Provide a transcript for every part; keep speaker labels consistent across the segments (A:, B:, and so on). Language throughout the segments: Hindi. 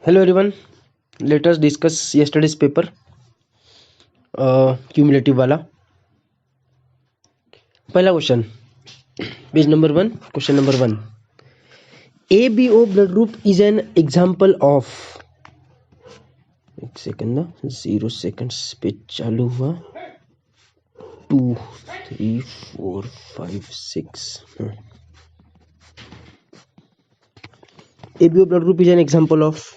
A: Hello everyone, let us discuss yesterday's paper, cumulative वाला. पहला question, page number 1, question number 1. ABO blood group is an example of. एक सेकंड ना, 0 सेकंड्स पे चालू हुआ. 2, 3, 4, 5, 6. ABO blood group is an example of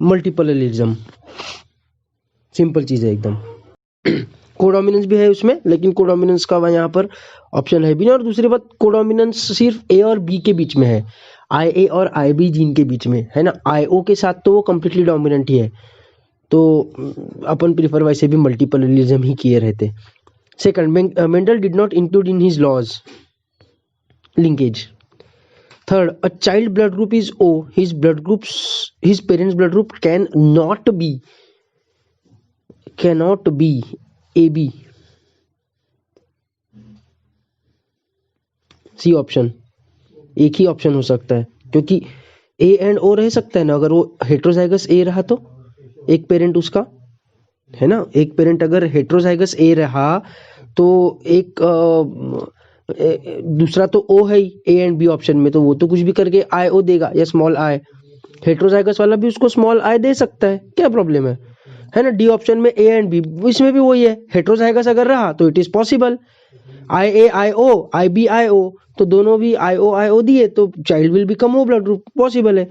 A: multiple allelism. Simple चीज है एकदम. कोडोमिनेंस भी है उसमें, लेकिन कोडोमिनेंस का यहाँ पर ऑप्शन है भी नहीं. और दूसरी बात, कोडोमिनेंस सिर्फ ए और बी के बीच में है, आई ए और आई बी जीन के बीच में है ना. आई ओ के साथ तो वो कम्प्लीटली डोमिनेंट ही है, तो अपन प्रीफर वैसे भी मल्टीपल एलिज्म ही किए रहते. Second, Mendel did not include in his laws linkage. Third, a child blood group is O, his parents blood group cannot be AB. C option. एक ही ऑप्शन हो सकता है, क्योंकि ए एंड ओ रह सकता है ना. अगर वो हेट्रोजाइगस ए रहा तो एक पेरेंट उसका है ना, एक पेरेंट अगर हेट्रोजाइगस ए रहा तो एक दूसरा तो ओ है ही ए एंड बी ऑप्शन में, तो वो तो कुछ भी करके आई ओ देगा या स्मॉल आई. हेट्रोजाइगस वाला भी उसको स्मॉल आई दे सकता है, क्या प्रॉब्लम है ना. डी ऑप्शन में ए एंड बी, इसमें भी वही है. हेट्रोजाइगस अगर रहा तो it is possible. I A I O, I B I O, तो दोनों भी आई ओ दिए तो child will become O blood group, possible है.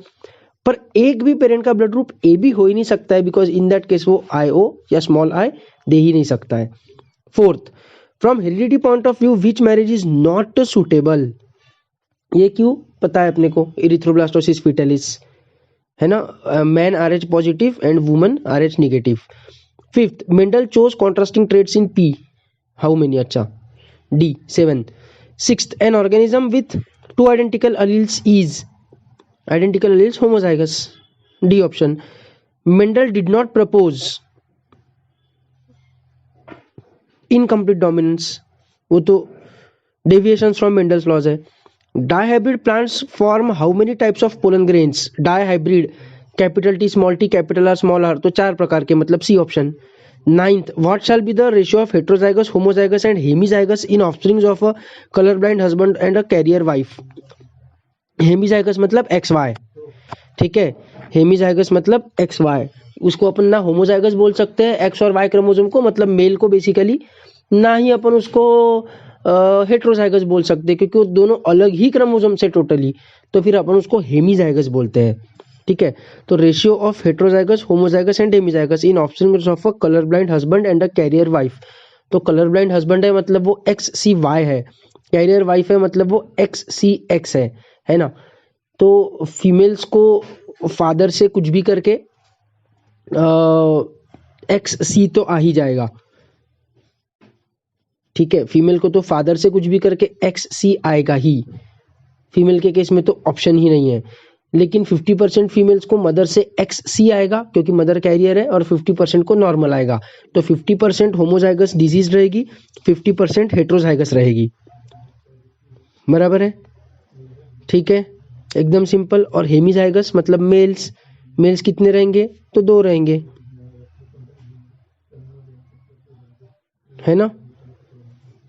A: पर एक भी पेरेंट का ब्लड ग्रुप ए बी हो ही नहीं सकता है, बिकॉज इन दैट केस वो आई ओ या स्मॉल आई दे ही नहीं सकता है. Fourth, from heredity point of view which marriage is not suitable. ये क्यों पता है अपने को, इरिथ्रोब्लास्टोसिस फिटलिस है ना. Man R H positive and woman R H negative. Fifth, Mendel chose contrasting traits in pea. How many. अच्छा, D 7. Sixth, an organism with 2 identical alleles is. Identical alleles homozygous. D option. Mendel did not propose incomplete dominance, वो तो डेविएशन फ्रॉम मेंडल्स लॉज है. Dihybrid plants form how many types of pollen grains. Dihybrid, capital T small T capital R small R, तो 4 प्रकार के, मतलब C option. Ninth, what shall be the ratio of heterozygous, homozygous and hemizygous in offsprings of a colour blind husband and a carrier wife. Hemizygous मतलब एक्स वाई, ठीक है. हेमीजाइगस मतलब एक्स वाई, उसको अपन ना होमोजाइगस बोल सकते हैं एक्स और वाई क्रोमोसोम को, मतलब मेल को बेसिकली, ना ही अपन उसको हेट्रोजाइगस बोल सकते हैं, क्योंकि वो दोनों अलग ही क्रोमोसोम से टोटली, तो फिर अपन उसको हेमीजाइगस बोलते हैं, ठीक है. तो ratio of heterozygous, homozygous and hemizygous in offsprings of a colour blind husband and a carrier wife. तो कलर ब्लाइंड हस्बैंड है मतलब वो एक्स सी वाई है, कैरियर वाइफ है मतलब वो एक्स सी एक्स है ना. तो फीमेल्स को फादर से कुछ भी करके एक्स सी तो आ ही जाएगा, ठीक है. फीमेल को तो फादर से कुछ भी करके एक्स सी आएगा ही, फीमेल के केस में तो ऑप्शन ही नहीं है. लेकिन 50% फीमेल्स को मदर से एक्स सी आएगा, क्योंकि मदर कैरियर है, और 50% को नॉर्मल आएगा. तो 50% होमोजाइगस डिजीज रहेगी, 50% हेट्रोजाइगस रहेगी. बराबर है, ठीक है, एकदम सिंपल. और हेमीजाइगस मतलब मेल्स कितने रहेंगे, तो 2 रहेंगे, है ना.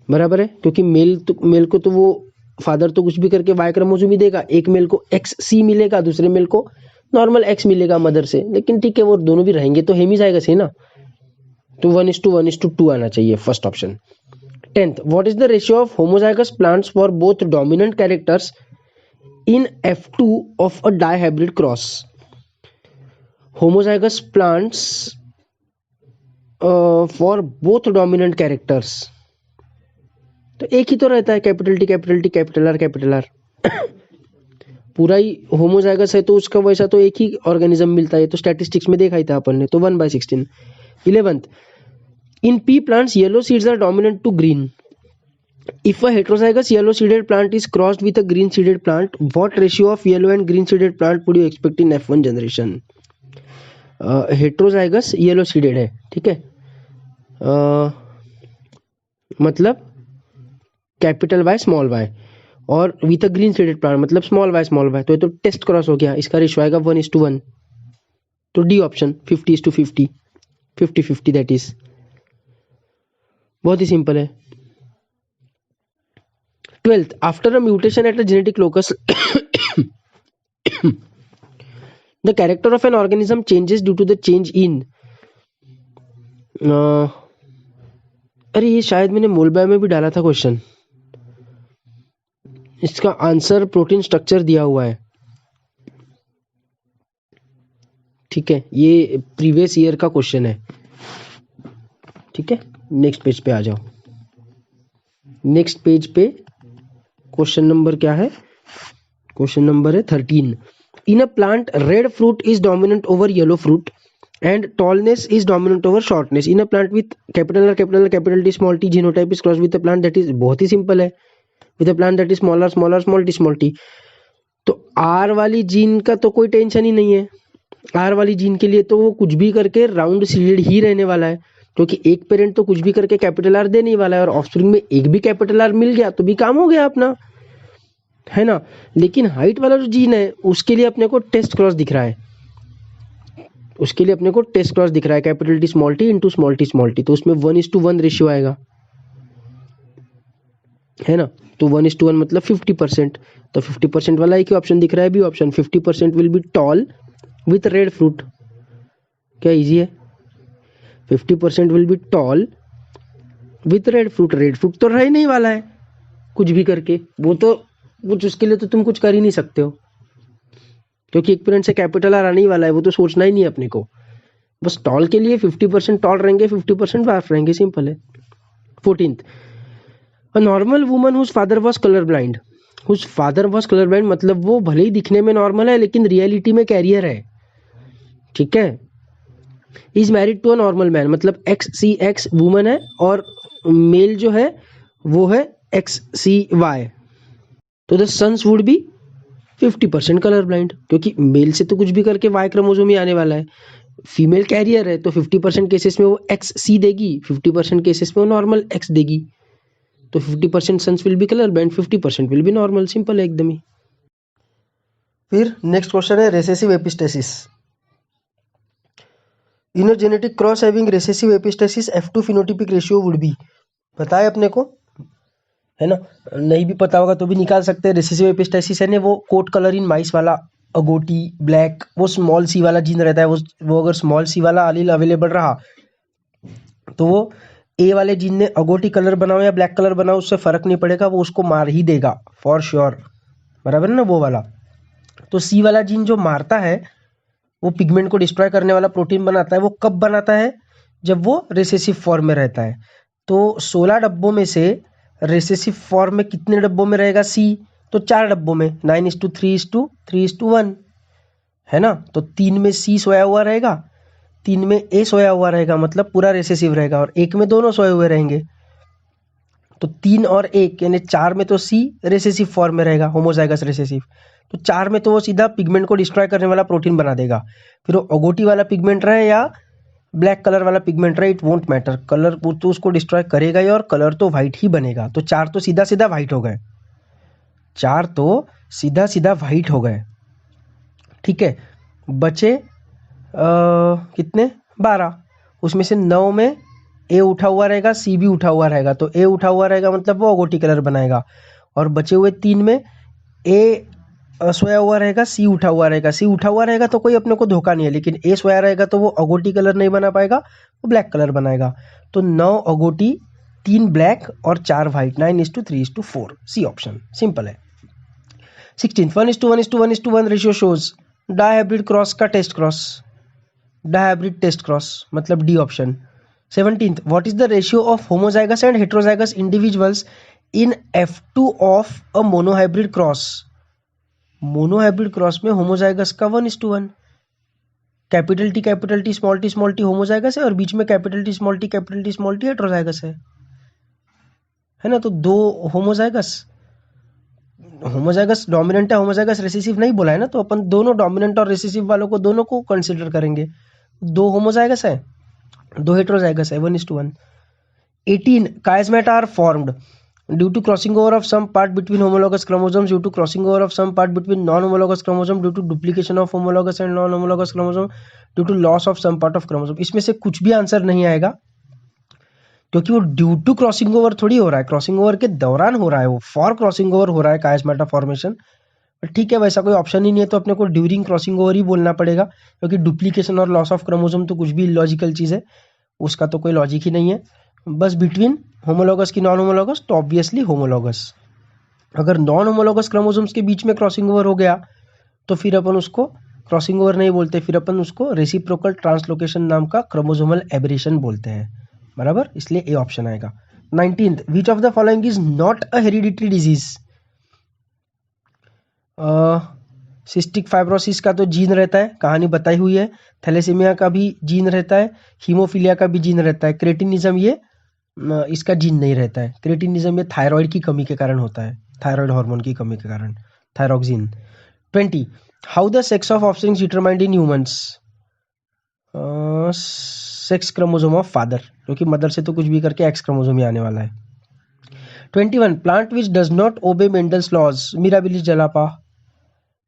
A: बराबर है, क्योंकि मेल को तो वो फादर तो कुछ भी करके वाई क्रोमोसोम ही देगा. एक मेल को एक्स सी मिलेगा, दूसरे मेल को नॉर्मल एक्स मिलेगा मदर से, लेकिन ठीक है वो दोनों भी रहेंगे तो हेमीजाइगस है ना. तो 1:1:2 आना चाहिए, first option. 10th, what is the ratio of homozygous plants for both dominant characters in F2 of a dihybrid cross. Homozygous plants for both dominant characters, तो एक ही तो रहता है, कैपिटल टी कैपिटल आर. पूरा ही होमोजाइगस है तो उसका वैसा तो एक ही ऑर्गेनिज्म मिलता है, तो स्टैटिस्टिक्स में देखा ही था अपन ने, तो 1/16. 11th, in pea plants yellow seeds are dominant to green. If a heterozygous yellow seeded plant is crossed with a green seeded plant, what ratio of yellow and green seeded plant would you expect in F1 generation? Heterozygous yellow seeded है, ठीक है. मतलब कैपिटल वाई स्मॉल वाई, और with a green seeded plant मतलब स्मॉल वाई, तो ये तो टेस्ट क्रॉस हो गया, इसका रेशियो आएगा 1:1. तो डी ऑप्शन 50:50, 50-50 दैट इज। बहुत ही सिंपल है। 12th, after a mutation at a genetic locus the character of an organism changes due to the change in, अरे ये शायद मैंने मोलबाय में भी डाला था क्वेश्चन। इसका आंसर प्रोटीन स्ट्रक्चर दिया हुआ है, ठीक है, ये प्रीवियस ईयर का क्वेश्चन है, ठीक है। नेक्स्ट पेज पे आ जाओ। नेक्स्ट पेज पे क्वेश्चन नंबर क्या है? क्वेश्चन नंबर है 13। In a plant red fruit is dominant over yellow fruit and tallness is dominant over shortness in a plant with capital R, capital R, capital T, small t, genotype is crossed with a plant that is, बहुत ही सिंपल है, with a plant that is smaller, smaller, small t, small t। तो R वाली जीन का तो कोई टेंशन ही नहीं है। R वाली जीन के लिए तो वो कुछ भी करके राउंड सीडेड ही रहने वाला है, क्योंकि एक पेरेंट तो कुछ भी करके कैपिटल आर देने वाला है, और ऑफस्प्रिंग में एक भी कैपिटल आर मिल गया तो भी काम हो गया अपना, है ना। लेकिन हाइट वाला जो जीन है उसके लिए अपने को टेस्ट क्रॉस दिख रहा है, उसके लिए अपने को टेस्ट क्रॉस दिख रहा है, capital T small T into small T, तो उसमें 1:1 रेशियो आएगा, है ना। तो 1:1 मतलब 50%, तो 50% वाला एक ही ऑप्शन दिख रहा है, B option. 50% will be tall with red fruit. क्या इजी है? 50% will be tall with red fruit. Red fruit तो रह ही नहीं वाला है कुछ भी करके, वो तो कुछ उसके लिए तो तुम कुछ कर ही नहीं सकते हो, क्योंकि एक पेरेंट से कैपिटल आर आने ही वाला है, वो तो सोचना ही नहीं है अपने को। बस टॉल के लिए 50% टॉल रहेंगे, 50% वार्फ रहेंगे, सिंपल है। 14th, a normal woman whose father was colour blind. Whose father was colour blind मतलब वो भले ही दिखने में नॉर्मल है लेकिन रियलिटी में कैरियर है, ठीक है। Is married to a normal man मतलब XCX वुमन है और मेल जो है वो है XCY, तो the sons would be 50% colour blind, क्योंकि मेल से तो कुछ भी करके वाई क्रोमोसोम ही आने वाला है, फीमेल कैरियर है तो 50% केसेस में वो XC देगी, 50% केसेस में वो नॉर्मल X देगी, तो 50% sons will be colour blind, 50% will be normal, simple है एकदम ही। फिर नेक्स्ट क्वेश्चन है recessive epistasis. In a genetic cross having recessive epistasis F2 phenotypic ratio would be, पता है अपने को, है ना। नहीं भी पता होगा तो भी निकाल सकते हैं। रेसेसिव एपिस्टेसिस है ना वो कोट कलर इन माइस वाला, अगोटी ब्लैक, वो स्मॉल सी वाला जीन रहता है, वो अगर स्मॉल सी वाला अलील अवेलेबल रहा तो वो ए वाले जीन ने अगोटी कलर बनाओ या ब्लैक कलर बनाओ उससे फर्क नहीं पड़ेगा, वो उसको मार ही देगा फॉर श्योर, बराबर है ना वो वाला। तो सी वाला जीन जो मारता है वो पिगमेंट को डिस्ट्रॉय करने वाला प्रोटीन बनाता है, वो कब बनाता है? जब वो रिसेसिव फॉर्म में रहता है। तो 16 डब्बों में से रिसेसिव फॉर्म में कितने डब्बों में रहेगा सी? तो 4 डब्बों में, 9:3:3:1, है ना। तो 3 में सी सोया हुआ रहेगा, 3 में ए सोया हुआ रहेगा, मतलब पूरा रिसेसिव रहेगा, और एक में दोनों सोए हुए रहेंगे। तो 3 और 1 यानी 4 में तो सी रिसेसिव फॉर्म में रहेगा, होमोजाइगस रिसेसिव, तो 4 में तो वो सीधा पिगमेंट को डिस्ट्रॉय करने वाला प्रोटीन बना देगा। फिर वो अगोटी वाला पिगमेंट रहे या ब्लैक कलर वाला पिगमेंट रहे, इट वोंट मैटर, कलर तो उसको डिस्ट्रॉय करेगा ही, और कलर तो व्हाइट ही बनेगा। तो 4 तो सीधा सीधा व्हाइट हो गए, 4 तो सीधा सीधा व्हाइट हो गए, ठीक है। बचे कितने? 12, उसमें से 9 में ए उठा हुआ रहेगा, सी भी उठा हुआ रहेगा, तो ए उठा हुआ रहेगा मतलब वो अगोटी कलर बनाएगा, और बचे हुए 3 में ए सोया हुआ रहेगा, सी उठा हुआ रहेगा, सी उठा हुआ रहेगा तो कोई अपने को धोखा नहीं है, लेकिन ए सोया रहेगा तो वो अगोटी कलर नहीं बना पाएगा, वो ब्लैक कलर बनाएगा। तो 9 अगोटी, 3 ब्लैक और 4 व्हाइट, 9:3:4, सी ऑप्शन, सिंपल है। 16, 1:1:1:1 रेशियो शोज डायहाइब्रिड क्रॉस का test cross, dihybrid test cross मतलब D option. 17th, what is the ratio of homozygous and heterozygous individuals in F2 of a monohybrid cross? Monohybrid cross में होमोजाइगस का 1:1, capital T small T homozygous है, और बीच में capital T small T heterozygous है ना। तो 2 होमोजाइगस, होमोजाइगस डोमिनेंट है, होमोजाइगस रिसेसिव नहीं बोला है ना, तो अपन दोनों डोमिनेंट और रिसेसिव वालों को दोनों को कंसिडर करेंगे। 2 होमोजाइगस है, 2 हेट्रोजाइगस है, 1:1। 18, chiasmata are formed due to crossing over of some part between homologous chromosomes, due to crossing over of some part between non homologous chromosome, due to duplication of homologous and non homologous chromosome, due to loss of some part of chromosome. इसमें से कुछ भी आंसर नहीं आएगा, क्योंकि वो ड्यू टू क्रॉसिंग ओवर थोड़ी हो रहा है, क्रॉसिंग ओवर के दौरान हो रहा है, वो फॉर क्रॉसिंग ओवर हो रहा है कायस्माटा फॉर्मेशन। ठीक है, वैसा कोई ऑप्शन ही नहीं है तो अपने को ड्यूरिंग क्रॉसिंग ओवर ही बोलना पड़ेगा, क्योंकि डुप्लीकेशन और लॉस ऑफ क्रोमोसोम तो कुछ भी इलॉजिकल चीज़ है, उसका तो कोई लॉजिक ही नहीं है। बस बिटवीन होमोलॉगस की नॉन होमोलॉगस तो ऑब्वियसली होमोलॉगस। अगर नॉन होमोलॉगस क्रोमोसोम्स के बीच में क्रॉसिंग ओवर हो गया तो फिर अपन उसको क्रॉसिंग ओवर नहीं बोलते, फिर अपन उसको रेसिप्रोकल ट्रांसलोकेशन नाम का क्रोमोसोमल एबरेशन बोलते हैं, बराबर। इसलिए ए ऑप्शन आएगा। 19th, which of the following is not a hereditary disease. Cystic fibrosis का तो जीन रहता है, कहानी बताई हुई है। थैलेसीमिया का भी जीन रहता है, हीमोफीलिया का भी जीन रहता है। क्रेटिनिज्म ये इसका जीन नहीं रहता है। क्रेटिनिज्म ये थायराइड की कमी के कारण होता है, थायराइड हार्मोन की कमी के कारण, thyroxine. 20, how the sex of offspring determined in humans. Sex chromosome of father, क्योंकि मदर से तो कुछ भी करके एक्स क्रोमोसोम ही आने वाला है। 21, plant which does not obey Mendel's laws, Mirabilis jalapa,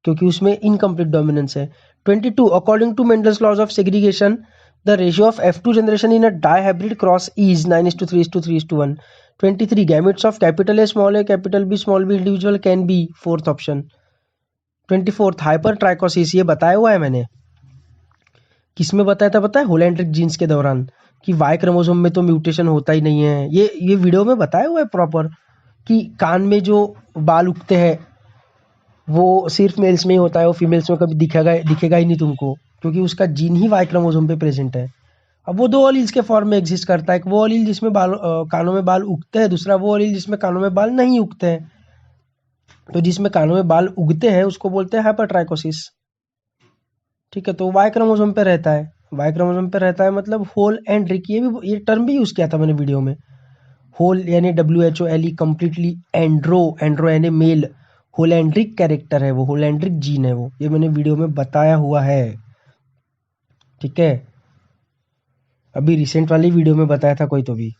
A: क्योंकि उसमें इनकम्प्लीट डोमिनेंस है। 22, according to Mendel's laws of segregation the ratio of F2 generation in a dihybrid cross is 9:3:3:1। 23, gametes of capital A small A capital B small B individual can be, fourth option. 24, hypertrichosis, ये बताया हुआ है मैंने, किसमें बताया था पता है, होलैंड्रिक जीन्स के दौरान, कि वाई क्रोमोसोम में तो म्यूटेशन होता ही नहीं है। ये वीडियो में बताया हुआ है प्रॉपर, कि कान में जो बाल उगते हैं वो सिर्फ मेल्स में ही होता है, वो फीमेल्स में कभी दिखेगा ही नहीं तुमको, क्योंकि उसका जीन ही वाई क्रोमोसोम पे प्रेजेंट है। अब वो दो अलील्स के फॉर्म में एग्जिस्ट करता है, एक वो अलील जिसमें कानों में बाल उगते हैं, दूसरा वो अलील जिसमें कानों में बाल नहीं उगते हैं। तो जिसमें कानों में बाल उगते हैं उसको बोलते हैं हाइपरट्राइकोसिस। ठीक है, तो वाई क्रोमोसोम पे रहता है, वाई क्रोमोसोम पे रहता है मतलब होल एंड्रिक, ये टर्म भी यूज किया था मैंने वीडियो में। होल यानी WHOLE, कंप्लीटली एंड्रो, एंड्रो यानी मेल, होलैंड्रिक कैरेक्टर है वो, होलैंड्रिक जीन है वो, ये मैंने वीडियो में बताया हुआ है। ठीक है, अभी रिसेंट वाली वीडियो में बताया था कोई तो भी,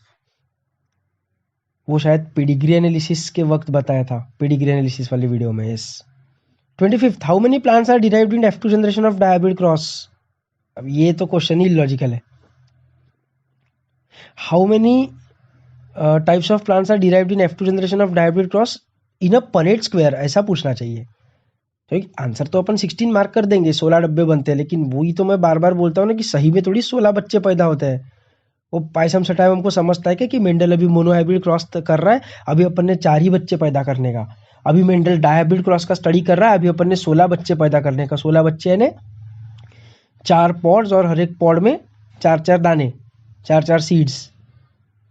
A: वो शायद पेडिग्री एनालिसिस के वक्त बताया था, पेडिग्री एनालिसिस वाली वीडियो में। Yes. 25, how many plants are derived in F2 generation of dihybrid cross. अब ये तो क्वेश्चन ही लॉजिकल है। How many types of plants are derived in F2 generation of dihybrid cross in a Punnett square, ऐसा पूछना चाहिए। तो आंसर तो अपन 16 मार्क कर देंगे, 16 डब्बे बनते हैं, लेकिन वही तो मैं बार बार बोलता हूँ ना कि सही में थोड़ी 16 बच्चे पैदा होते हैं। वो पाइसम सटाइम हमको समझता है कि मेंडल अभी मोनोहाइब्रिड क्रॉस कर रहा है, अभी अपन ने 4 ही बच्चे पैदा करने का। अभी मेंडल डायहाइब्रिड क्रॉस का स्टडी कर रहा है, अभी अपन ने 16 बच्चे पैदा करने का। 16 बच्चे यानी 4 पॉड्स और हर एक पॉड में 4-4 दाने, 4-4 सीड्स,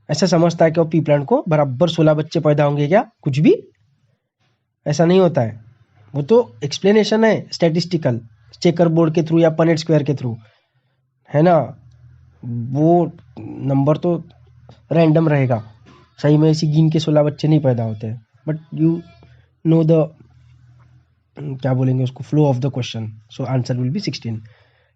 A: ऐसा समझता है कि वो पी प्लांट को बराबर 16 बच्चे पैदा होंगे क्या? कुछ भी ऐसा नहीं होता है, वो तो एक्सप्लेनेशन है स्टैटिस्टिकल, चेकर बोर्ड के थ्रू या पनेट स्क्वायर के थ्रू, है ना। वो नंबर तो रैंडम रहेगा, सही में इसी गिन के 16 बच्चे नहीं पैदा होते हैं, बट यू नो द क्या बोलेंगे उसको, flow of the question, so answer will be 16।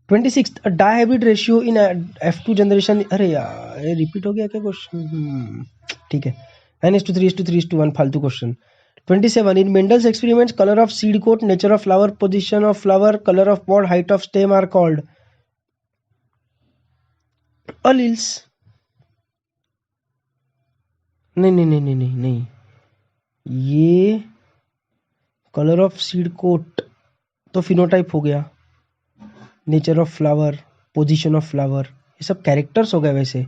A: 26, dihybrid ratio in F2 generation, अरे यार ये रिपीट हो गया क्या क्वेश्चन, ठीक है, 9:3:3:1 फालतू question. 27, in Mendel's experiments colour of seed coat, nature of flower, position of flower, colour of pod, height of stem are called alleles. नहीं नहीं नहीं नहीं नहीं नहीं, ये कलर ऑफ सीड कोट तो फिनोटाइप हो गया, nature of flower, position of flower, ये सब कैरेक्टर्स हो गए, वैसे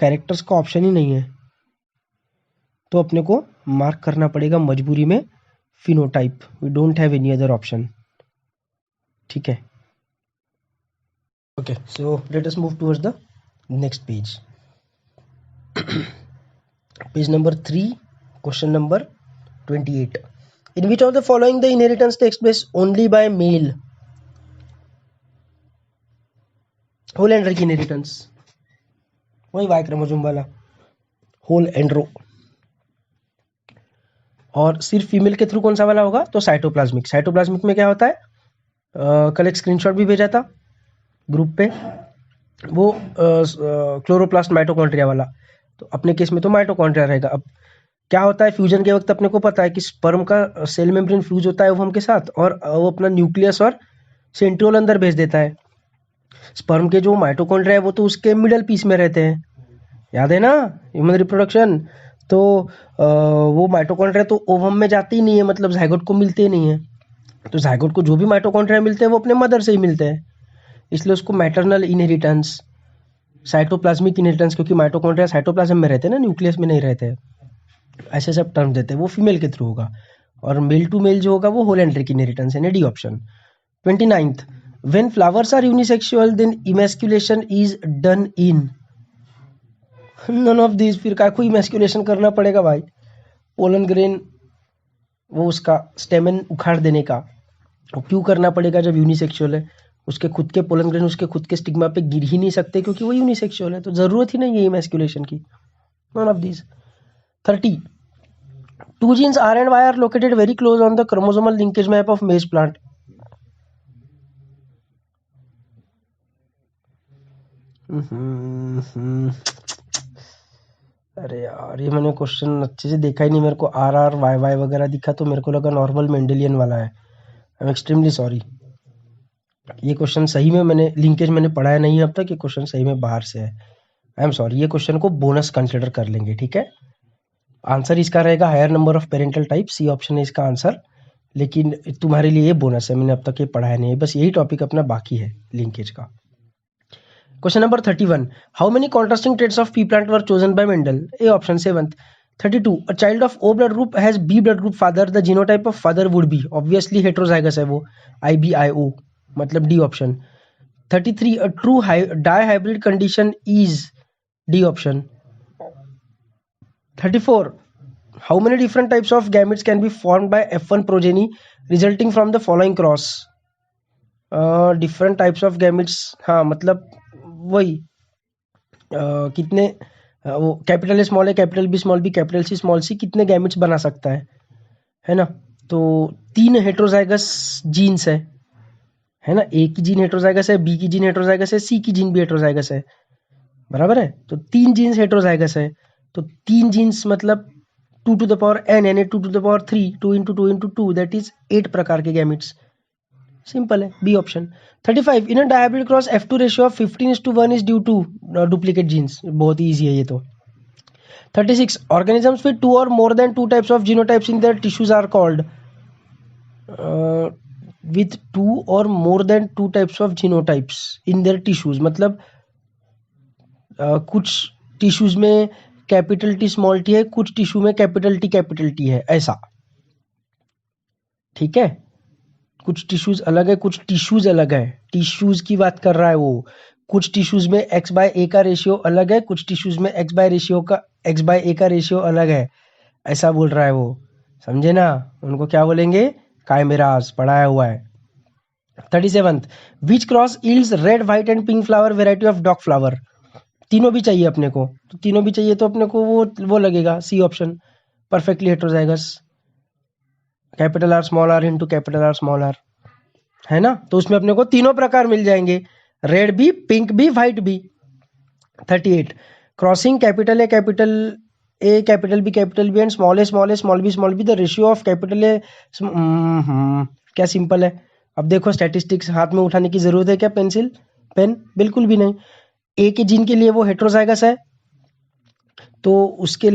A: कैरेक्टर्स का ऑप्शन ही नहीं है, तो अपने को मार्क करना पड़ेगा मजबूरी में phenotype, we don't have any other option. ठीक है, okay, so let us move towards the next page, page number 3, question number 28, in which of the following the inheritance takes place only by male. Holandric की इनहेरिटेंस, वही वाई क्रोमोसोम वाला होल एंड्रो, और सिर्फ फीमेल के थ्रू कौन सा वाला होगा, तो साइटोप्लाज्मिक। साइटोप्लाज्मिक में क्या होता है, कल एक स्क्रीनशॉट भी भेजा था ग्रुप पे, वो क्लोरोप्लास्ट माइटोकॉन्ड्रिया वाला, तो अपने केस में तो माइटोकॉन्ड्रिया रहेगा। अब क्या होता है फ्यूजन के वक्त, अपने को पता है कि स्पर्म का सेल मेम्ब्रेन फ्यूज होता है ओवम के साथ और वो अपना न्यूक्लियस और सेंट्रियोल अंदर भेज देता है। स्पर्म के जो माइटोकॉन्ड्रिया है वो तो उसके मिडल पीस में रहते हैं, याद है ना, ह्यूमन रिप्रोडक्शन। तो वो माइटोकॉन्ड्रिया तो ओवम में जाते ही नहीं है, मतलब जाइगोट को मिलते ही नहीं है। तो जाइगोट को जो भी माइटोकॉन्ड्रिया मिलते हैं वो अपने मदर से ही मिलते हैं, इसलिए उसको मैटरनल इनहेरिटेंस, साइटोप्लाज्मिक इनहेरिटेंस, क्योंकि माइटोकॉन्ड्रिया साइटोप्लाज्म में रहते हैं ना, न्यूक्लियस में नहीं रहते हैं, ऐसे सब टर्म देते हैं, वो फीमेल के थ्रू होगा। और मेल टू मेल जो होगा वो होलेंड्रिक इनहेरिटेंस है, D option. 29th, when flowers are unisexual then emasculation is done in none of this. फिर का कोई इमैस्कुलेशन करना पड़ेगा भाई, पोलन ग्रेन वो उसका स्टेमन उखाड़ देने का, वो क्यों करना पड़ेगा जब यूनिसेक्सुअल है? उसके खुद के पोलन ग्रेन उसके खुद के स्टिग्मा पे गिर ही नहीं सकते क्योंकि वो यूनिसेक्सुअल है, तो जरूरत ही नहीं है इमैस्कुलेशन की, none of this. 30, two genes R and Y are located very close on the chromosomal linkage map of maize plant. अरे यार, ये मैंने क्वेश्चन अच्छे से देखा ही नहीं, मेरे को आर आर वाई वाई वगैरह दिखा तो मेरे को लगा नॉर्मल मेंडेलियन वाला है। आई एम एक्सट्रीमली सॉरी, ये क्वेश्चन सही में मैंने लिंकेज मैंने पढ़ाया नहीं है अब तक, ये क्वेश्चन सही में बाहर से है। आई एम सॉरी, ये क्वेश्चन को बोनस कंसिडर कर लेंगे, ठीक है। आंसर इसका रहेगा higher number of parental type, C option है इसका आंसर, लेकिन तुम्हारे लिए ये बोनस है, मैंने अब तक ये पढ़ाया नहीं है, बस यही टॉपिक अपना बाकी है लिंकेज का। Question number 31, how many contrasting traits of pea plant were chosen by Mendel? A option 7th। 32, a child of O blood group has B blood group father, the genotype of father would be, obviously heterozygous है वो, IBIO, मतलब D option. 33, a true dihybrid condition is, D option. 34, how many different types of gametes can be formed by F1 progeny resulting from the following cross? Different types of gametes, हाँ मतलब वही कितने वो कैपिटल ए स्मॉल है, capital B small B, capital C small C, कितने गैमेट्स बना सकता है ना? तो 3 हेट्रोजाइगस जीन्स है ना, ए की जीन हेट्रोजाइगस है, बी की जीन हेट्रोजाइगस है, सी की जीन भी हेट्रोजाइगस है, बराबर है। तो 3 जीन्स हेट्रोजाइगस है, तो 3 जीन्स मतलब 2 to the power n, यानी 2 to the power 3, 2 into 2 into 2, that is 8 प्रकार के गैमेट्स, सिंपल है, B option. 35, in a dihybrid cross F2 ratio of 15:1 is due to duplicate genes, बहुत ही ईजी है ये तो। 36, organisms with 2 or more than 2 types of genotypes in their tissues are called, with 2 or more than 2 types of genotypes in their tissues, मतलब कुछ टिश्यूज में कैपिटल टी स्मॉल टी है, कुछ टिश्यू में कैपिटल टी है, ऐसा, ठीक है। कुछ टिश्यूज अलग है, कुछ टिश्यूज अलग है, टिश्यूज की बात कर रहा है वो। कुछ टिश्यूज में x/a का रेशियो अलग है, कुछ टिश्यूज में x/a का रेशियो अलग है, ऐसा बोल रहा है वो, समझे ना? उनको क्या बोलेंगे? काइमेरास, पढ़ाया हुआ है। 37th, which cross yields red white and pink flower variety of dog flower? तीनों भी चाहिए अपने को, तो तीनों भी चाहिए तो अपने को वो लगेगा, C option, perfectly heterozygous, capital R small R into capital R small R, है ना? तो उसमें अपने को तीनों प्रकार मिल जाएंगे, रेड भी, पिंक भी, व्हाइट भी। 38, crossing capital A capital B and small B the ratio of capital A, क्या सिंपल है। अब देखो स्टैटिस्टिक्स हाथ में उठाने की जरूरत है क्या? पेन बिल्कुल भी नहीं। ए के जीन के लिए वो हेट्रोजाइगस है, तो उसके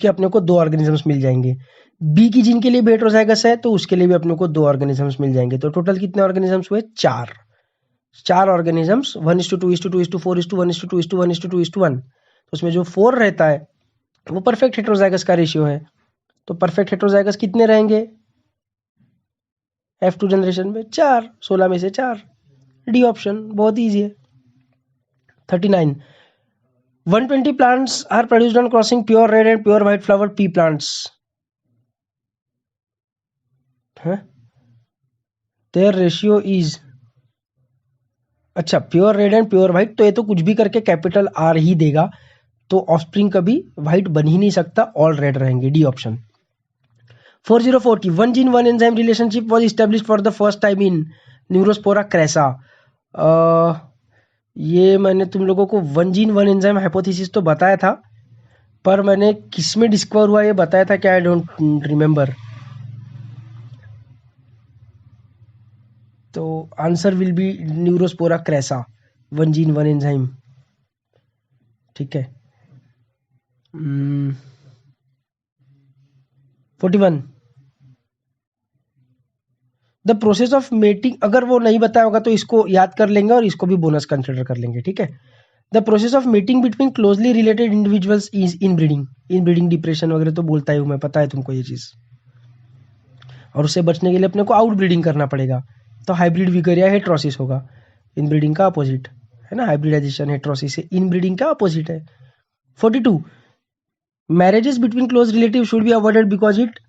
A: अपने को 2 ऑर्गेनिजम्स मिल जाएंगे। बी की जीन के लिए भी हेट्रोजाइगस है, तो उसके लिए भी अपने को 2 ऑर्गेनिजम्स मिल जाएंगे। तो टोटल कितने ऑर्गेनिजम्स हुए? 4 ऑर्गेनिजम्स, 1:2:2:1:1:2:1:1, तो उसमें जो 4 रहता है वो परफेक्ट हेट्रोजाइगस का रेशियो है। तो परफेक्ट हेट्रोजाइगस कितने रहेंगे F2 जनरेशन में? 4, 16 में से 4, डी ऑप्शन, बहुत ईजी है। 39, 120 plants are produced on crossing pure red and pure white flower pea plants. Their ratio is, अच्छा pure red and pure white, तो ये तो कुछ भी करके कैपिटल आर ही देगा, तो ऑफस्प्रिंग कभी व्हाइट बन ही नहीं सकता, ऑल रेड रहेंगे, डी ऑप्शन। 404 की 1 gene 1 enzyme relationship was established for the first time in Neurospora crassa. ये मैंने तुम लोगों को 1 gene 1 enzyme हाइपोथेसिस तो बताया था, पर मैंने किस में डिस्कवर हुआ ये बताया था क्या, आई डोंट रिमेम्बर। तो answer will be Neurospora crassa, 1 gene 1 enzyme. ठीक है। 41 द प्रोसेस ऑफ मेटिंग, अगर वो नहीं बताया होगा तो इसको याद कर लेंगे और इसको भी बोनस कंसिडर कर लेंगे। ठीक है। The process of meeting between closely related individuals is inbreeding. Inbreeding depression वगैरह तो बोलता ही हूँ मैं, पता है तुमको ये चीज़। और उससे बचने के लिए अपने को आउटब्रीडिंग करना पड़ेगा, तो हाइब्रिड विगर या हेट्रोसिस होगा। इनब्रीडिंग का अपोजिट है ना, हाइब्रिडाइजेशन हेट्रोसिस से इनब्रीडिंग का अपोजिट है। 42 marriages between close relative should be avoided because it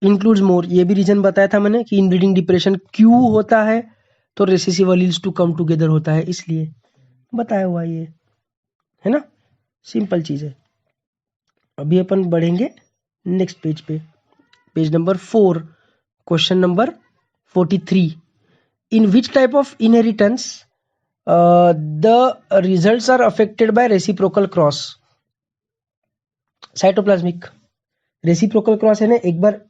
A: includes more. ये भी रीजन बताया था मैंने कि इनब्रीडिंग डिप्रेशन क्यों होता है, तो recessive alleles to come together होता है, इसलिए बताया हुआ ये है ना, सिंपल चीज है। अभी अपन बढ़ेंगे नेक्स्ट पेज पे, page number 4, question number 43। In which type of inheritance the results are affected by reciprocal cross? Cytoplasmic reciprocal cross है ना, एक बार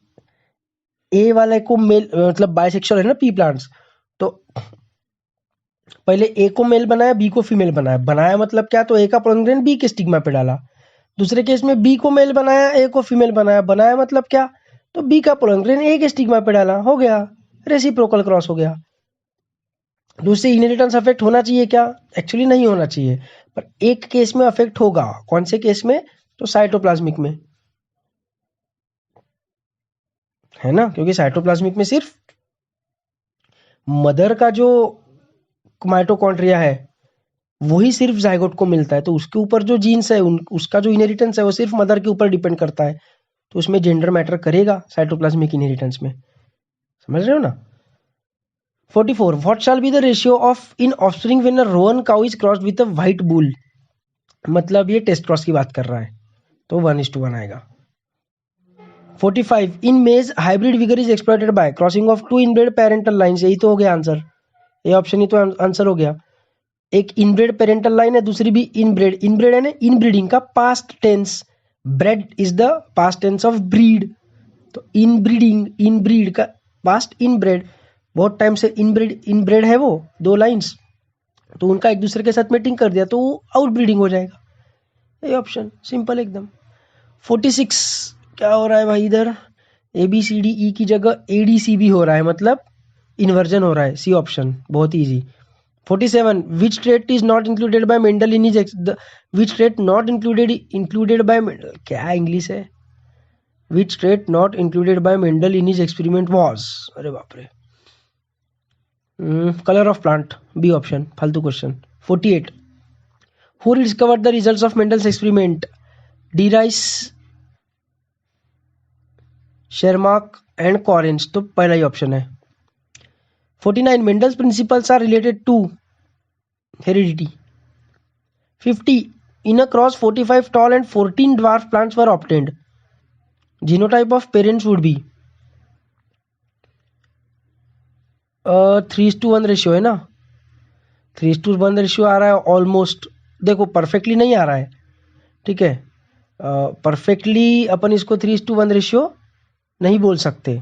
A: ए वाले को मेल, मतलब बायसेक्सुअल है ना पी प्लांट्स, तो पहले ए को मेल बनाया, बी को फीमेल बनाया। बनाया मतलब क्या, तो ए का पोलैंगियन बी के स्टिग्मा पे डाला। दूसरे केस में बी को मेल बनाया, ए को फीमेल बनाया। बनाया मतलब क्या, तो बी का पोलैंगियन ए के स्टिग्मा पे डाला, हो गया रेसिप्रोकल क्रॉस हो गया। दूसरे इनहेरिटेंस अफेक्ट होना चाहिए क्या, एक्चुअली नहीं होना चाहिए, पर एक केस में अफेक्ट होगा। कौन से केस में, तो साइटोप्लाज्मिक में, है ना, क्योंकि साइटोप्लाज्मिक में सिर्फ मदर का जो माइटोकॉन्ड्रिया है वही सिर्फ जाइगोट को मिलता है, तो उसके ऊपर जो जीन्स है उसका जो इनहेरिटेंस है वो सिर्फ मदर के ऊपर डिपेंड करता है, तो उसमें जेंडर मैटर करेगा साइटोप्लाज्मिक इनहेरिटेंस में। समझ रहे हो ना। 44 what shall be the ratio of in offspring when a roan cow is crossed with a white bull? मतलब ये टेस्ट क्रॉस की बात कर रहा है, तो 1:1 आएगा। 45 in maize hybrid vigour is exploited by crossing of two inbred parental lines. यही तो हो गया आंसर, ये ऑप्शन ही तो आंसर हो गया। एक इनब्रेड पेरेंटल लाइन है, दूसरी भी इनब्रेड। इनब्रेड है ना, इनब्रीडिंग का past tense, bred is the past tense of breed, तो इनब्रीडिंग इनब्रीड का पास्ट इनब्रेड। बहुत टाइम से इनब्रेड इनब्रेड है वो दो लाइंस, तो उनका एक दूसरे के साथ मीटिंग कर दिया तो वो आउटब्रीडिंग हो जाएगा। ये ऑप्शन सिंपल एकदम। 46 क्या हो रहा है भाई इधर, A B C D E की जगह ए डी सी बी हो रहा है, मतलब इन्वर्जन हो रहा है, सी ऑप्शन बहुत easy. 47 which trait is not included by Mendel in his which trait not included by Mendel, क्या इंग्लिश है, which trait not included by Mendel in his experiment was, अरे बाप रे, colour of plant, B option, फालतू question. 48 who discovered the results of Mendel's experiment? De Vries, Tschermak and Correns, तो पहला ही ऑप्शन है। 49 Mendel's principles are related to heredity. 50 in a cross 45 tall and 14 dwarf plants were obtained. Genotype of parents would be 3:1 ratio है ना, 3:1 रेशियो आ रहा है ऑलमोस्ट। देखो परफेक्टली नहीं आ रहा है, ठीक है, परफेक्टली अपन इसको 3:1 रेशियो नहीं बोल सकते।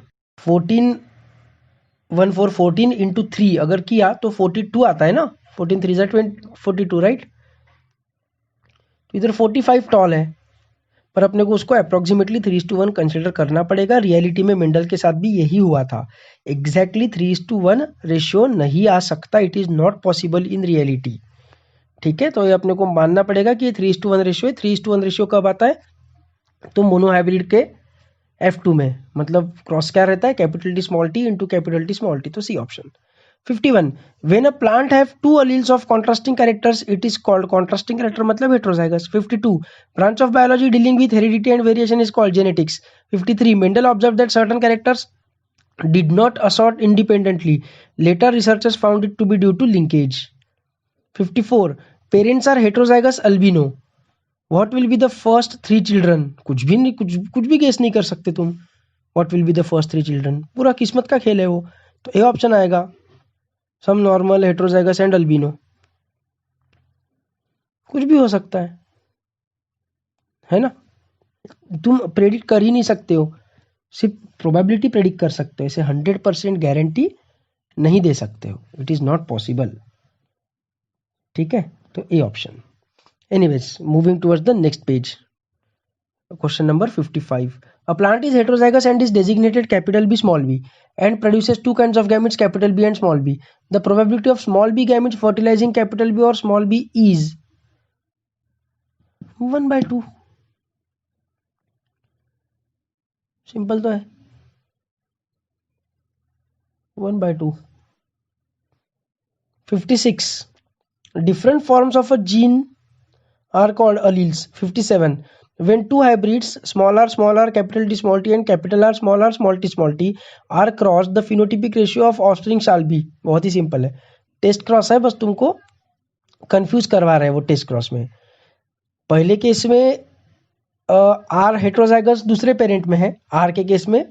A: 14 इंटू 3 अगर किया तो 42 आता है ना, 14 3 42 राइट। तो इधर 45 टॉल है, पर अपने को उसको अप्रोक्सीमेटली 3:1 कंसिडर करना पड़ेगा। रियलिटी में मेंडल के साथ भी यही हुआ था, एग्जैक्टली 3:1 रेशियो नहीं आ सकता, it is not possible in reality. ठीक है, तो ये अपने को मानना पड़ेगा कि 3:1 रेशियो है। 3:1 रेशियो कब आता है, तो मोनोहाइब्रिड के F2 में, मतलब क्रॉस क्या रहता है, capital T small T into capital T small T, तो C option. 51 when a plant have two alleles of contrasting characters it is called, contrasting character मतलब heterozygous. 52 branch of biology dealing with heredity and variation is called genetics. 53 Mendel observe that certain characters did not assort independently, later researchers found it to be due to linkage. 54 parents are heterozygous albino, what will be the first 3 children? कुछ भी नहीं, कुछ भी गेस नहीं कर सकते तुम, what will be the first 3 children, पूरा किस्मत का खेल है वो, तो ए ऑप्शन आएगा, some normal heterozygous and albino, कुछ भी हो सकता है ना। तुम प्रेडिक्ट कर ही नहीं सकते हो, सिर्फ प्रोबेबिलिटी प्रेडिक्ट कर सकते हो, इसे 100% गारंटी नहीं दे सकते हो, इट इज नॉट पॉसिबल। ठीक है, तो A option. Anyways, moving towards the next page, question number 55। A plant is heterozygous and is designated capital B small b and produces two kinds of gametes capital B and small b. The probability of small b gametes fertilizing capital B or small b is 1/2। Simple तो है, 1/2। 56, different forms of a gene are called alleles। 57, when two hybrids small r capital T small t and capital R small t are crossed, the phenotypic ratio of offspring shall be। बहुत ही सिंपल है, टेस्ट क्रॉस है, बस तुमको कंफ्यूज करवा रहे हैं वो टेस्ट क्रॉस में। पहले केस में आर हेट्रोजाइगस दूसरे पेरेंट में है, आर के केस में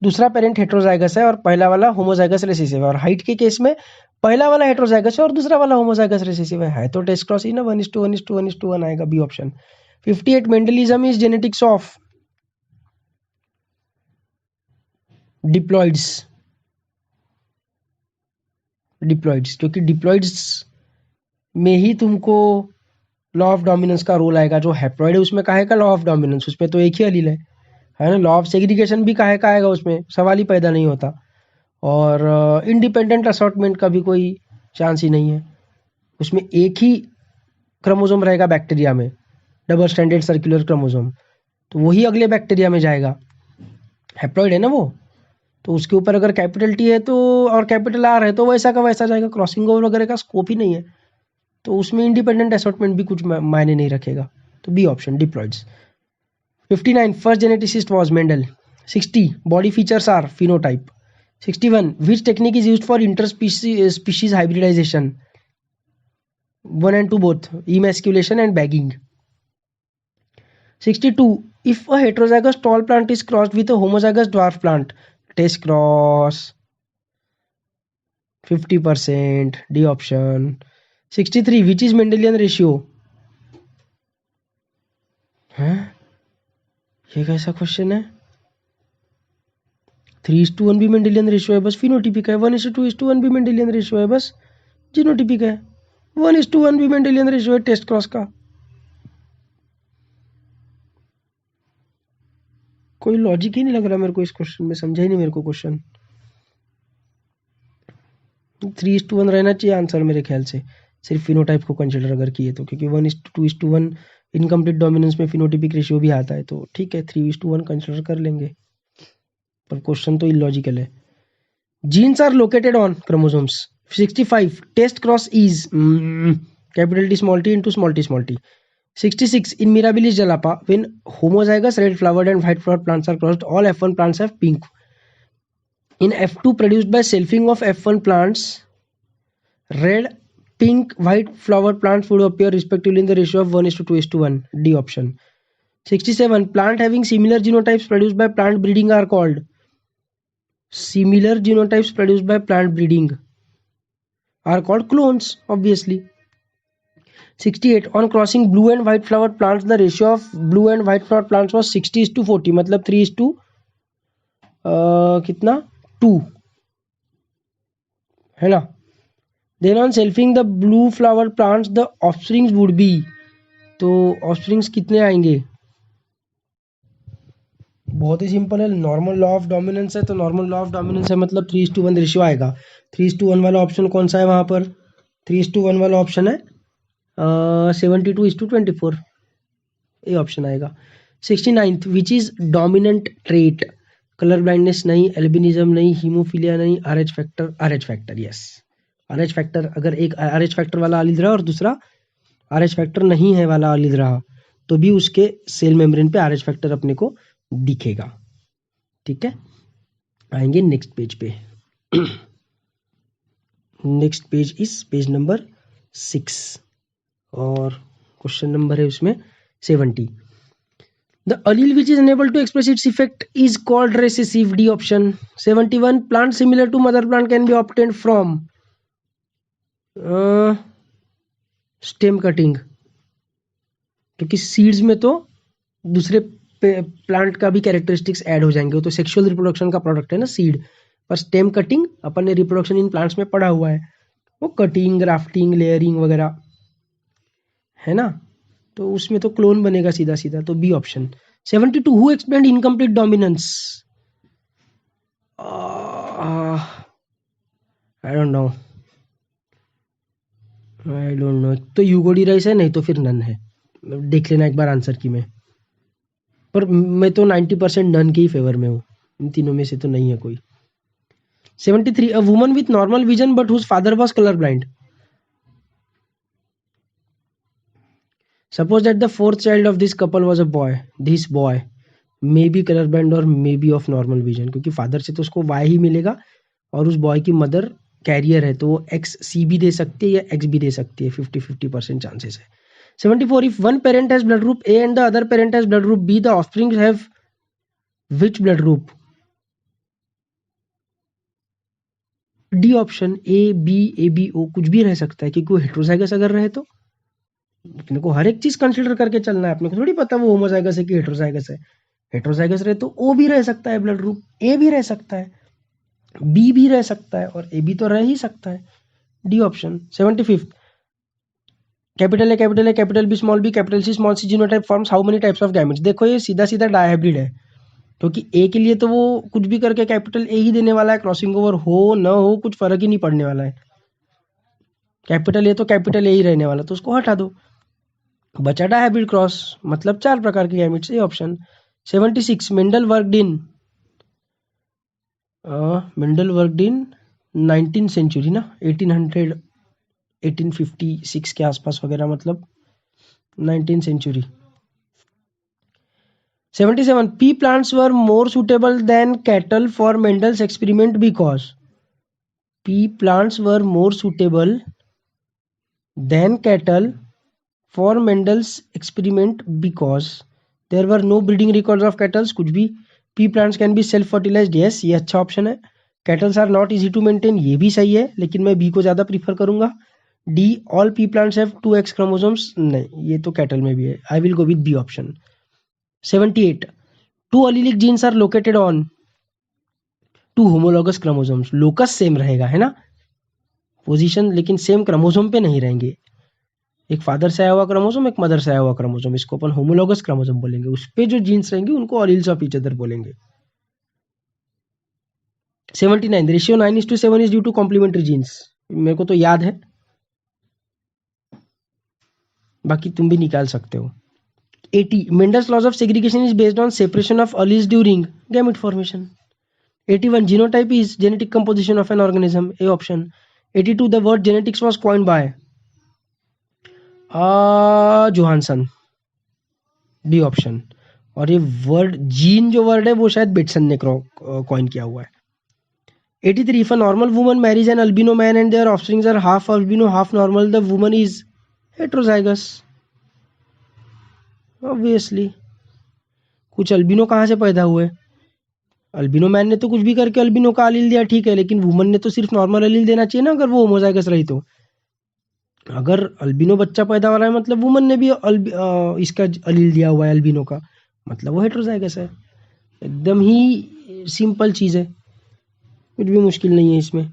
A: दूसरा पेरेंट हेट्रोजाइगस है और पहला वाला होमोजाइगस रिसेसिव है, और हाइट के केस में पहला वाला हेट्रोजाइगस है और दूसरा वाला होमोजाइगस रिसेसिव है तो टेस्ट क्रॉस ही ना 1:1:1:1 आएगा, B option. 58, Mendelism is genetics of diploids. Diploids, क्योंकि डिप्लॉइड्स में ही तुमको लॉ ऑफ डोमिनेंस का रोल आएगा। जो हैप्लॉइड है उसमें काहे का लॉ ऑफ डोमिनेंस, उसमें तो एक ही अलील है ना। लॉ ऑफ सेग्रीगेशन भी काहे का आएगा, उसमें सवाल ही पैदा नहीं होता। और इंडिपेंडेंट असॉर्टमेंट का भी कोई चांस ही नहीं है, उसमें एक ही क्रोमोसोम रहेगा बैक्टीरिया में, डबल स्टैंडर्ड सर्कुलर क्रोमोसोम, तो वही अगले बैक्टीरिया में जाएगा। हैप्लॉइड है ना वो, तो उसके ऊपर अगर कैपिटल टी है तो और कैपिटल आर है तो वैसा का वैसा जाएगा, क्रॉसिंग ओवर वगैरह का स्कोप ही नहीं है, तो उसमें इंडिपेंडेंट असॉर्टमेंट भी कुछ मायने नहीं रखेगा, तो B option diploids. 59, first geneticist was Mendel. 60, body features are phenotype. 61, which technique is used for interspecies hybridization? 1 and 2 both, emasculation and bagging. 62, if a heterozygous tall plant is crossed with a homozygous dwarf plant, test cross 50%, D option. 63, which is Mendelian ratio? हैं, ये कैसा क्वेश्चन है? 3:1 भी मेंडेलियन रेशियो है, बस फिनोटिपिक है। 1:2:1 भी मेंडेलियन रेशियो है, बस जीनोटिपिक है। 1:1 भी मेंडेलियन रेशियो है टेस्ट क्रॉस का। कोई लॉजिक ही नहीं लग रहा मेरे को इस क्वेश्चन में, समझा ही नहीं मेरे को क्वेश्चन। 3:1 रहना चाहिए आंसर मेरे ख्याल से, सिर्फ फिनोटाइप को कंसिडर अगर किए तो, क्योंकि 1:2:1 इनकम्प्लीट डोमिनेंस में फिनोटिपिक रेशियो भी आता है, तो ठीक है 3:1 कंसिडर कर लेंगे, पर क्वेश्चन तो इलॉजिकल है। Genes are located on chromosomes. 65, test cross is capital T small T into small T. 66, in Mirabilis jalapa, when homozygous red flowered and white flowered plants are crossed, all F1 plants have pink. In F2 produced by selfing of F1 plants, red, pink, white flowered plants would appear respectively in the ratio of 1:2:1. D option. 67, plant having similar genotypes produced by plant breeding are called. Similar genotypes produced by plant breeding are called clones, obviously. 68, on crossing blue and white flowered plants, the ratio of blue and white flowered plants was 60:40, मतलब 3 टू कितना 2 है ना। Then on selfing the blue flower plants the offsprings would be, तो ऑफस्प्रिंग्स कितने आएंगे? बहुत ही सिंपल है, नॉर्मल लॉ ऑफ डोमिनेंस है, तो नॉर्मल लॉ ऑफ डोमिनेंस है मतलब 3:1 रेशियो आएगा। 3:1 वाला ऑप्शन कौन सा है वहां पर? 3:1 वाला ऑप्शन है 72:24, ये ऑप्शन आएगा। 69, which is dominant trait? Colour blindness नहीं, एल्बिनिज्म नहीं, हीमोफीलिया नहीं, RH factor. RH factor, yes RH factor. अगर एक आरएच फैक्टर वाला आलिद रहा और दूसरा आरएच फैक्टर नहीं है वाला आलिद रहा तो भी उसके सेल मेम्ब्रेन पे आरएच फैक्टर अपने को दिखेगा। ठीक है, आएंगे नेक्स्ट पेज पे। Next page is page number 6 और क्वेश्चन नंबर है उसमें 70। The allele which is unable to express its effect is called recessive, D option. 71, plant similar to mother plant can be obtained from stem cutting, क्योंकि सीड्स में तो दूसरे प्लांट का भी कैरेक्टरिस्टिक्स ऐड हो जाएंगे। वो तो सेक्सुअल रिप्रोडक्शन का प्रोडक्ट है ना सीड। पर स्टेम कटिंग अपन ने रिप्रोडक्शन इन प्लांट्स में पढ़ा हुआ है, वो कटिंग, ग्राफ्टिंग, लेयरिंग वगैरह है ना। तो उसमें तो क्लोन बनेगा सीधा सीधा, तो B option. 72 who explained incomplete dominance? I don't know. तो यूगोडी राइस है, नहीं तो फिर नन है। देख लेना एक बार आंसर की में। पर मैं तो 90% नन के ही फेवर में हूँ, इन तीनों में से तो नहीं है कोई। 73 a woman with normal vision but whose father was colour blind. Suppose that the fourth child of this couple was a boy. This boy may be colorblind or may be of normal vision, क्योंकि फादर से तो उसको Y ही मिलेगा और उस बॉय की मदर कैरियर है, तो वो एक्स सी भी दे सकती है या एक्स भी दे सकती है। 50-50% चांसेस है। 74 if one parent has blood group A and the other parent has blood group B, the offspring have which blood group? D option, A B O कुछ भी रह सकता है, क्योंकि वो हेट्रोजाइगस अगर रहे तो अपने को हर एक चीज कंसिडर करके चलना है। अपने को थोड़ी पता वो होमोजाइगस है कि हेट्रोजाइगस है। हेट्रोजाइगस रहे तो ओ भी रह सकता है ब्लड ग्रुप, ए भी रह सकता है, बी भी रह सकता है और ए भी तो रह ही सकता है। D option. 75 capital A capital B small B capital C small C genotype forms how many types of gametes? देखो ये सीधा सीधा डायहाइब्रिड है, क्योंकि ए के लिए तो वो कुछ भी करके कैपिटल ए ही देने वाला है, क्रॉसिंग ओवर हो न हो कुछ फर्क ही नहीं पड़ने वाला है। कैपिटल ए तो कैपिटल ए ही रहने वाला, तो उसको हटा दो। बचा डायहाइब्रिड क्रॉस, मतलब 4 प्रकार के gametes, A option. 76 Mendel worked in 19th century ना, 1800 1856 के आसपास वगैरह, मतलब 19th century. 77 pea plants were more suitable than cattle for Mendel's experiment because pea plants were more suitable than cattle for Mendel's experiment because there were no breeding records of cattle। कुछ भी। pea plants can be self fertilized, yes ये अच्छा ऑप्शन है। Cattles are not easy to maintain, ये भी सही है, लेकिन मैं बी को ज़्यादा प्रीफर करूंगा। D all pea plants have 2x chromosomes, नहीं ये तो कैटल में भी है। I will go with B option. 78 two allelic genes are located on two homologous chromosomes। Locus same रहेगा है ना, पोजीशन लेकिन सेम क्रोमोसोम पे नहीं रहेंगे। एक फादर से आया हुआ क्रोमोसोम, एक मदर से आया हुआ क्रोमोसोम, इसको अपन होमोलॉगस क्रोमोसोम बोलेंगे। उस पे जो जीन्स रहेंगे उनको ऑलिल्स ऑफ ईच अदर बोलेंगे। 79 ratio 9:7 is due to complementary genes. मेरे को तो याद है, बाकी तुम भी निकाल सकते हो। 80 Mendel's laws of segregation is based on separation of alleles during gamete formation. 81 genotype is genetic composition of an organism, A option. 82 the word genetics was coined by Johannsen, B option. और ये वर्ड जीन जो वर्ड है वो शायद बेटसन ने कॉइन किया हुआ है। 83 if a normal woman marries an albino man and their offsprings are half albino half normal, the woman is heterozygous। Obviously कुछ अल्बिनो कहाँ से पैदा हुए? अल्बिनो मैन ने तो कुछ भी करके अल्बिनो का अलील दिया, ठीक है, लेकिन वुमन ने तो सिर्फ नॉर्मल अलील देना चाहिए ना, अगर वो होमोजाइगस रही तो। अगर अल्बिनो बच्चा पैदा हो रहा है मतलब वुमन ने भी इसका अलील दिया हुआ है अल्बिनो का, मतलब वो हेट्रोजाइगस है। एकदम ही सिंपल चीज़ है, कुछ भी मुश्किल नहीं है इसमें।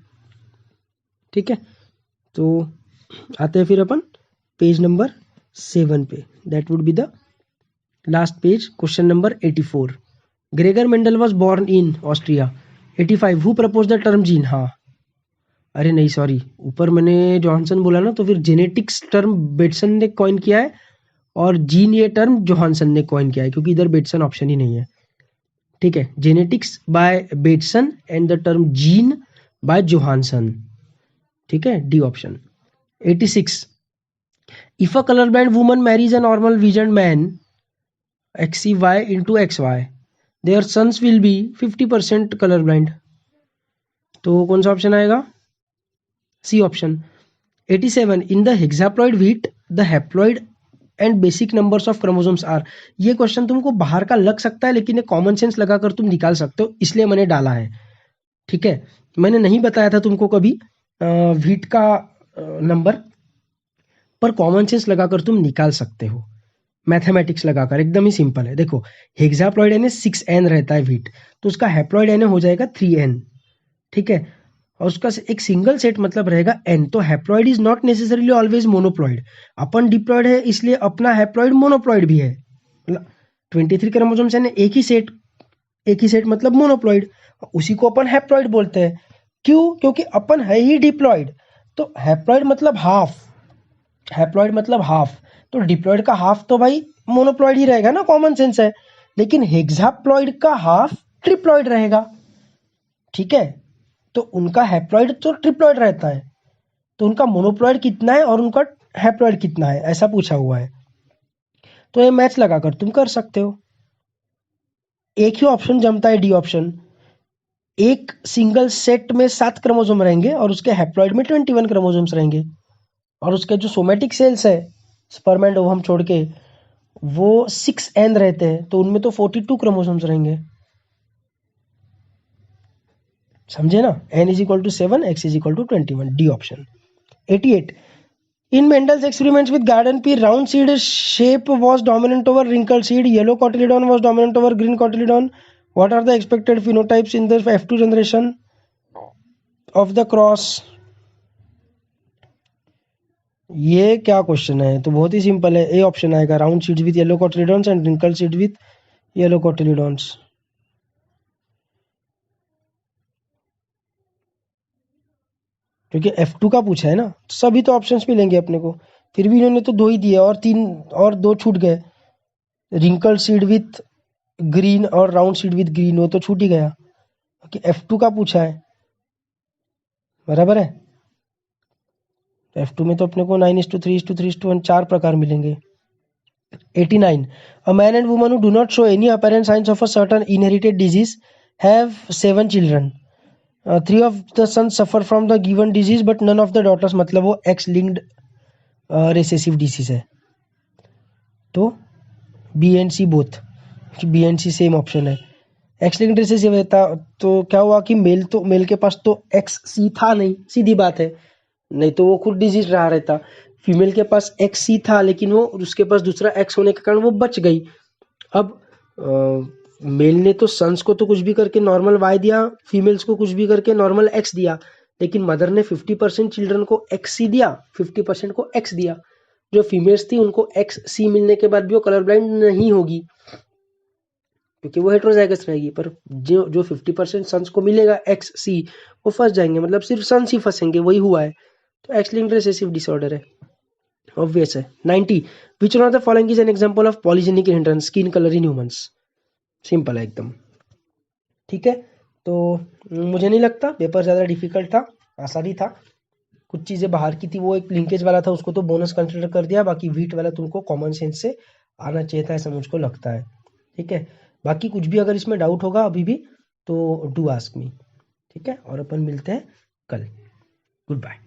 A: ठीक है, तो आते हैं फिर अपन पेज नंबर 7 पे। That would be the last page. Question number 84 Gregor Mendel was born in Austria. 85 who propose the term gene? हाँ, अरे नहीं सॉरी, ऊपर मैंने जॉनसन बोला ना, तो फिर जेनेटिक्स टर्म बेटसन ने कॉइन किया है और जीन ये टर्म जोहानसन ने कॉइन किया है, क्योंकि इधर बेटसन ऑप्शन ही नहीं है। ठीक है, genetics by Bateson and the term gene by Johannsen. ठीक है, D option. 86 if a colour blind woman marries a normal vision man XY into XY, their sons will be 50% colour blind. तो कौन सा ऑप्शन आएगा? C option. 87 in the hexaploid wheat the haploid and basic numbers of chromosomes are. ये क्वेश्चन तुमको बाहर का लग सकता है, लेकिन ये कॉमन सेंस लगाकर तुम निकाल सकते हो, इसलिए मैंने डाला है। ठीक है, मैंने नहीं बताया था तुमको कभी व्हीट का नंबर, पर कॉमन सेंस लगाकर तुम निकाल सकते हो। मैथमेटिक्स लगाकर, एकदम ही सिंपल है। देखो हेक्साप्लॉइड एन 6n रहता है वीट, तो उसका हैप्लॉइड एन हो जाएगा 3n, ठीक है। और उसका एक सिंगल सेट मतलब रहेगा n, तो haploid is not necessarily always monoploid. अपन डिप्लॉइड है इसलिए अपना हैप्लॉइड मोनोप्लॉइड भी है। 23 क्रोमोसोम्स यानी एक ही सेट मतलब मोनोप्लॉइड, उसी को अपन हैप्लॉइड बोलते हैं। क्यों? क्योंकि अपन है ही डिप्लॉइड। तो हैप्लॉइड मतलब हाफ, हैप्लॉइड मतलब हाफ, तो डिप्लॉइड का हाफ तो भाई मोनोप्लॉइड ही रहेगा ना, कॉमन सेंस है। लेकिन हेक्साप्लॉइड का हाफ ट्रिप्लॉइड रहेगा, ठीक है। तो उनका हैप्लॉइड तो ट्रिप्लॉइड रहता है, तो उनका मोनोप्लॉइड कितना है और उनका हैप्लॉइड कितना है, ऐसा पूछा हुआ है। तो ये मैच लगाकर तुम कर सकते हो। एक ही ऑप्शन जमता है, डी ऑप्शन। एक सिंगल सेट में 7 क्रोमोसोम रहेंगे और उसके हैप्लॉइड में 21 क्रोमोसोम्स रहेंगे, और उसके जो सोमेटिक सेल्स है स्पर्म एंड ओवम छोड़ के, वो 6n रहते हैं, तो उनमें तो 42 क्रोमोसोम्स रहेंगे। समझे ना? n is equal to 7, x is equal to 21, D option. 88, in Mendel's experiments with garden pea, round seed shape was dominant over wrinkled seed. Yellow cotyledon was dominant over green cotyledon. What are the expected phenotypes in the F2 generation of the cross? ये क्या क्वेश्चन है? तो बहुत ही सिंपल है, ए ऑप्शन आएगा, round seeds with yellow cotyledons and wrinkle seed with yellow cotyledons. क्योंकि F2 का पूछा है ना, सभी तो ऑप्शंस मिलेंगे अपने को, फिर भी इन्होंने तो 2 ही दिए और 3 और 2 छूट गए। रिंकल सीड विथ ग्रीन और राउंड सीड विथ ग्रीन, वो तो छूट ही गया, क्योंकि F2 का पूछा है, बराबर है। F2 में तो अपने को 9:3:3:1 4 प्रकार मिलेंगे। 89, a man and woman who do not show any apparent signs of a certain inherited disease have 7 children. 3 of the sons suffer from the given disease but none of the daughters, मतलब वो X linked recessive disease है। तो B and C both, B and C same option है। एक्स लिंक्ड रिसेसिव रहता तो क्या हुआ कि मेल के पास तो एक्स सी था नहीं, सीधी बात है, नहीं तो वो खुद डिजीज रहा रहता। फीमेल के पास एक्स सी था लेकिन वो उसके पास दूसरा एक्स होने के कारण वो बच गई। अब मेल ने तो सन्स को तो कुछ भी करके नॉर्मल वाई दिया, फीमेल्स को कुछ भी करके नॉर्मल एक्स दिया, लेकिन मदर ने 50% चिल्ड्रन को एक्स सी दिया, 50% को एक्स दिया। जो फीमेल्स थी उनको एक्स सी मिलने के बाद भी वो कलर ब्लाइंड नहीं होगी क्योंकि वो हेट्रोजाइगस रहेगी, पर जो जो 50% सन्स को मिलेगा एक्स सी, वो फंस जाएंगे, मतलब सिर्फ सन्स ही फंसेंगे, वही हुआ है। तो एक्स लिंक्ड रिसेसिव डिसऑर्डर है, ऑब्वियस है। 90, which one of the following is an example of polygenic inheritance, skin colour in humans. Simple है एकदम, ठीक है। तो मुझे नहीं लगता पेपर ज़्यादा डिफिकल्ट था, आसान ही था। कुछ चीज़ें बाहर की थी, वो एक लिंकेज वाला था, उसको तो बोनस कंसिडर कर दिया, बाकी वीट वाला तुमको कॉमन सेंस से आना चाहिए था, ऐसा मुझको लगता है, ठीक है। बाकी कुछ भी अगर इसमें डाउट होगा अभी भी तो डू आस्क मी, ठीक है। और अपन मिलते हैं कल। Good bye.